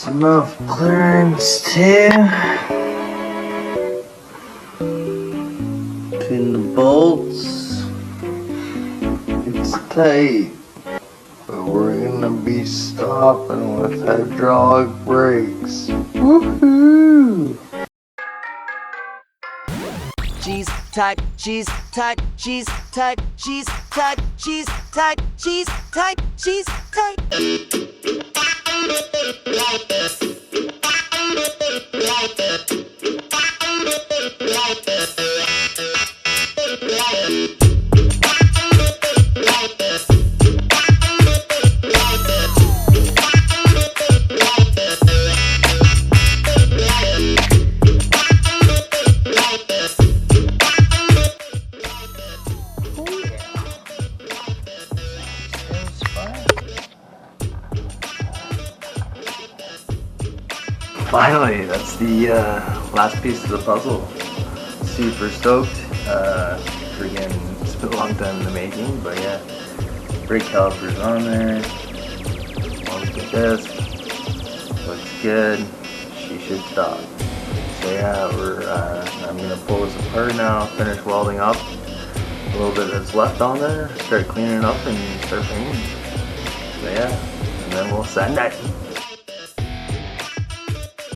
enough clearance too. Between the bolts, it's tight, but we're gonna be stopping with hydraulic brakes. Woohoo! Cheese, tight, cheese, tight, cheese, tight, cheese, tight, cheese, tight, cheese, tight, cheese, tight. Finally, that's the last piece of the puzzle. Super stoked. Freaking, it's been a long time in the making, but yeah. Brake calipers on there. On the disc. Looks good. She should stop. So yeah, I'm gonna pull this apart now, finish welding up a little bit that's left on there, start cleaning it up and start painting. So yeah, and then we'll send it.